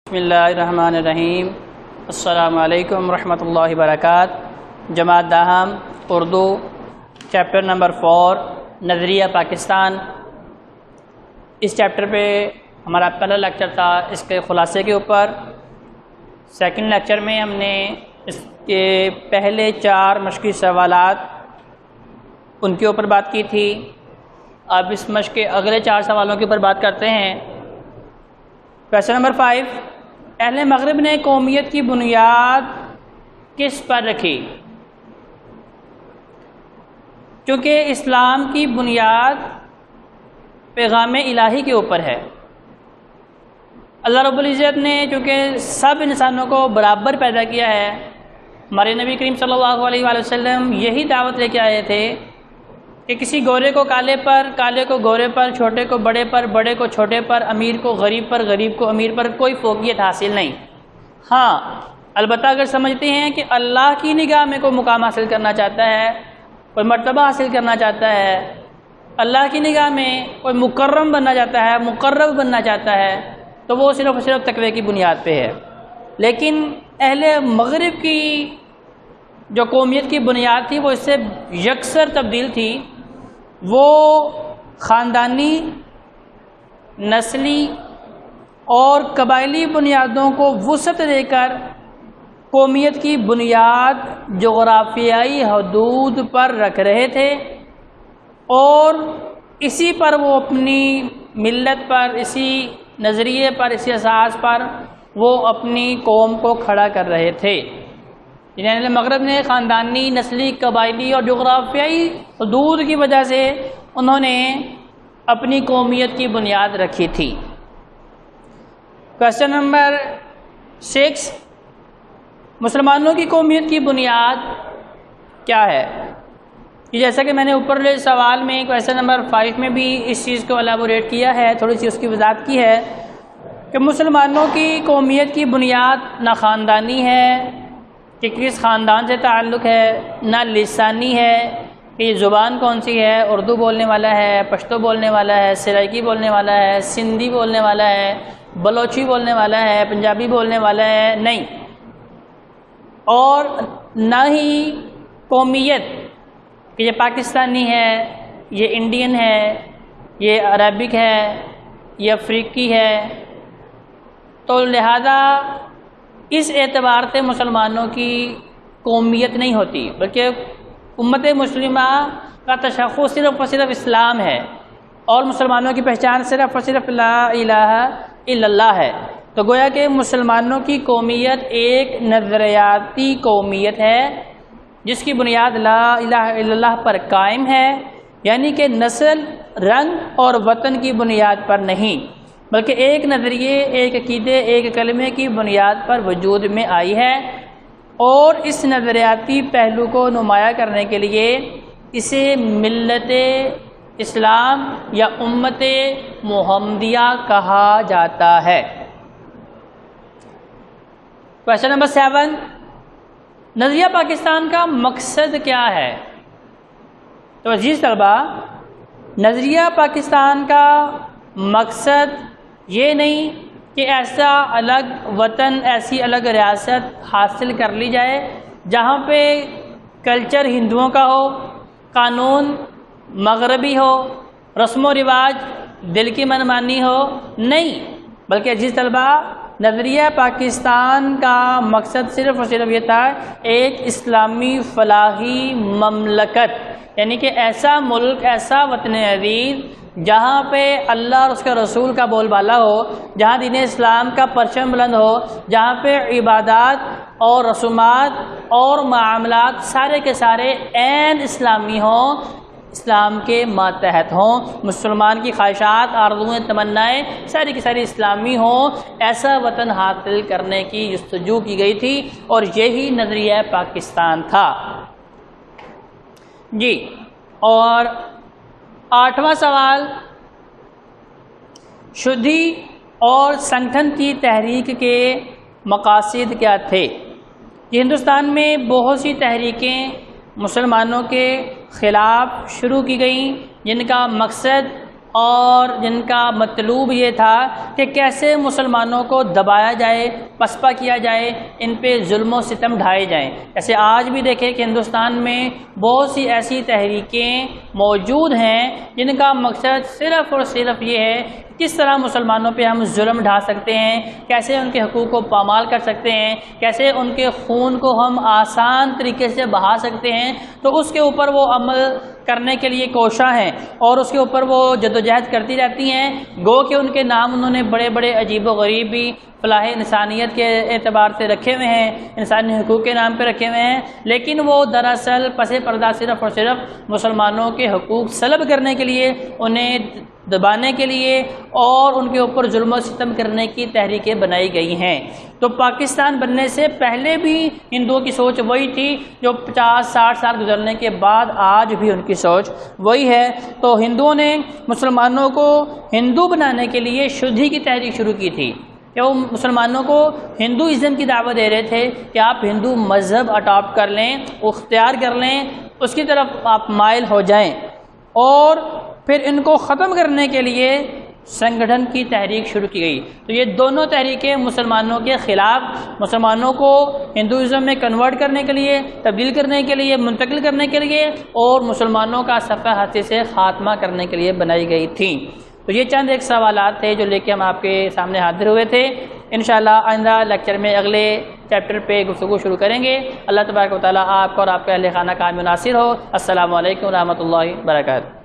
بسم اللہ الرحمن الرحیم۔ السلام علیکم ورحمۃ اللہ وبرکاتہ۔ جماعت داہم اردو چیپٹر نمبر 4 نظریہ پاکستان۔ اس چیپٹر پہ ہمارا پہلا لیکچر تھا اس کے خلاصے کے اوپر۔ سیکنڈ لیکچر میں ہم نے اس کے پہلے 4 مشقی سوالات ان کے اوپر بات کی تھی۔ اب اس مشق کے اگلے 4 سوالوں کے اوپر بات کرتے ہیں۔ کویسچن نمبر 5، اہل مغرب نے قومیت کی بنیاد کس پر رکھی؟ چونکہ اسلام کی بنیاد پیغام الہی کے اوپر ہے۔ اللہ رب العزت نے چونکہ سب انسانوں کو برابر پیدا کیا ہے، ہمارے نبی کریم صلی اللہ علیہ وآلہ وسلم یہی دعوت لے کے آئے تھے کہ کسی گورے کو کالے پر، کالے کو گورے پر، چھوٹے کو بڑے پر، بڑے کو چھوٹے پر، امیر کو غریب پر، غریب کو امیر پر کوئی فوقیت حاصل نہیں۔ ہاں البتہ اگر سمجھتے ہیں کہ اللہ کی نگاہ میں کوئی مقام حاصل کرنا چاہتا ہے، کوئی مرتبہ حاصل کرنا چاہتا ہے، اللہ کی نگاہ میں کوئی مکرم بننا چاہتا ہے، مقرب بننا چاہتا ہے، تو وہ صرف اور صرف تقوی کی بنیاد پہ ہے۔ لیکن اہل مغرب کی جو قومیت کی بنیاد تھی وہ اس سے یکسر تبدیل تھی۔ وہ خاندانی، نسلی اور قبائلی بنیادوں کو وسعت دے کر قومیت کی بنیاد جغرافیائی حدود پر رکھ رہے تھے، اور اسی پر وہ اپنی ملت پر، اسی نظریے پر، اسی اساس پر وہ اپنی قوم کو کھڑا کر رہے تھے۔ یعنی مغرب نے خاندانی، نسلی، قبائلی اور جغرافیائی حدود کی وجہ سے انہوں نے اپنی قومیت کی بنیاد رکھی تھی۔ کویسچن نمبر 6، مسلمانوں کی قومیت کی بنیاد کیا ہے؟ جیسا کہ میں نے اوپر والے سوال میں کویسچن نمبر 5 میں بھی اس چیز کو الیبوریٹ کیا ہے، تھوڑی سی اس کی وضاحت کی ہے کہ مسلمانوں کی قومیت کی بنیاد نہ خاندانی ہے کہ کس خاندان سے تعلق ہے، نہ لسانی ہے کہ یہ زبان کون سی ہے، اردو بولنے والا ہے، پشتو بولنے والا ہے، سرائکی بولنے والا ہے، سندھی بولنے والا ہے، بلوچی بولنے والا ہے، پنجابی بولنے والا ہے، نہیں۔ اور نہ ہی قومیت کہ یہ پاکستانی ہے، یہ انڈین ہے، یہ عربک ہے، یہ افریقی ہے۔ تو لہذا اس اعتبار سے مسلمانوں کی قومیت نہیں ہوتی، بلکہ امت مسلمہ کا تشخص صرف اور صرف اسلام ہے، اور مسلمانوں کی پہچان صرف اور صرف لا الہ الا اللہ ہے۔ تو گویا کہ مسلمانوں کی قومیت ایک نظریاتی قومیت ہے جس کی بنیاد لا الہ الا اللہ پر قائم ہے، یعنی کہ نسل، رنگ اور وطن کی بنیاد پر نہیں، بلکہ ایک نظریے، ایک عقیدے، ایک کلمے کی بنیاد پر وجود میں آئی ہے۔ اور اس نظریاتی پہلو کو نمایاں کرنے کے لیے اسے ملت اسلام یا امت محمدیہ کہا جاتا ہے۔ کویسچن نمبر 7، نظریہ پاکستان کا مقصد کیا ہے؟ تو عزیز طلبہ، نظریہ پاکستان کا مقصد یہ نہیں کہ ایسا الگ وطن، ایسی الگ ریاست حاصل کر لی جائے جہاں پہ کلچر ہندوؤں کا ہو، قانون مغربی ہو، رسم و رواج دل کی منمانی ہو، نہیں، بلکہ عزیز طلبہ نظریہ پاکستان کا مقصد صرف اور صرف یہ تھا ایک اسلامی فلاحی مملکت، یعنی کہ ایسا ملک، ایسا وطن عزیز جہاں پہ اللہ اور اس کے رسول کا بول بالا ہو، جہاں دین اسلام کا پرچم بلند ہو، جہاں پہ عبادات اور رسومات اور معاملات سارے کے سارے عین اسلامی ہوں، اسلام کے ماتحت ہوں، مسلمان کی خواہشات، آرزوئیں، تمنائیں ساری کی ساری اسلامی ہوں، ایسا وطن حاصل کرنے کی جستجو کی گئی تھی، اور یہی نظریہ پاکستان تھا۔ جی، اور 8واں سوال، شدھی اور سنگٹھن کی تحریک کے مقاصد کیا تھے؟ ہندوستان میں بہت سی تحریکیں مسلمانوں کے خلاف شروع کی گئیں جن کا مقصد اور جن کا مطلوب یہ تھا کہ کیسے مسلمانوں کو دبایا جائے، پسپا کیا جائے، ان پہ ظلم و ستم ڈھائے جائیں۔ جیسے آج بھی دیکھیں کہ ہندوستان میں بہت سی ایسی تحریکیں موجود ہیں جن کا مقصد صرف اور صرف یہ ہے کس طرح مسلمانوں پہ ہم ظلم ڈھا سکتے ہیں، کیسے ان کے حقوق کو پامال کر سکتے ہیں، کیسے ان کے خون کو ہم آسان طریقے سے بہا سکتے ہیں، تو اس کے اوپر وہ عمل کرنے کے لیے کوشاں ہیں اور اس کے اوپر وہ جدوجہد کرتی رہتی ہیں۔ گو کہ ان کے نام انہوں نے بڑے بڑے عجیب و غریب بھی فلاح انسانیت کے اعتبار سے رکھے ہوئے ہیں، انسانی حقوق کے نام پہ رکھے ہوئے ہیں، لیکن وہ دراصل پس پردہ صرف اور صرف مسلمانوں کے حقوق سلب کرنے کے لیے، انہیں دبانے کے لیے اور ان کے اوپر ظلم و ستم کرنے کی تحریکیں بنائی گئی ہیں۔ تو پاکستان بننے سے پہلے بھی ہندوؤں کی سوچ وہی تھی جو 50-60 سال گزرنے کے بعد آج بھی ان کی سوچ وہی ہے۔ تو ہندوؤں نے مسلمانوں کو ہندو بنانے کے لیے شدھی کی تحریک شروع کی تھی کہ وہ مسلمانوں کو ہندوازم کی دعوت دے رہے تھے کہ آپ ہندو مذہب اڈاپٹ کر لیں، اختیار کر لیں، اس کی طرف آپ مائل ہو جائیں، اور پھر ان کو ختم کرنے کے لیے سنگٹھن کی تحریک شروع کی گئی۔ تو یہ دونوں تحریکیں مسلمانوں کے خلاف، مسلمانوں کو ہندوازم میں کنورٹ کرنے کے لیے، تبدیل کرنے کے لیے، منتقل کرنے کے لیے، اور مسلمانوں کا صفحہ ہستی سے خاتمہ کرنے کے لیے بنائی گئی تھیں۔ تو یہ چند ایک سوالات تھے جو لے کے ہم آپ کے سامنے حاضر ہوئے تھے۔ انشاءاللہ آئندہ لیکچر میں اگلے چیپٹر پہ گفتگو شروع کریں گے۔ اللہ تبارک و تعالیٰ آپ کو اور آپ کے اہل خانہ کا مناصر ہو۔ السلام علیکم ورحمۃ اللہ وبرکاتہ۔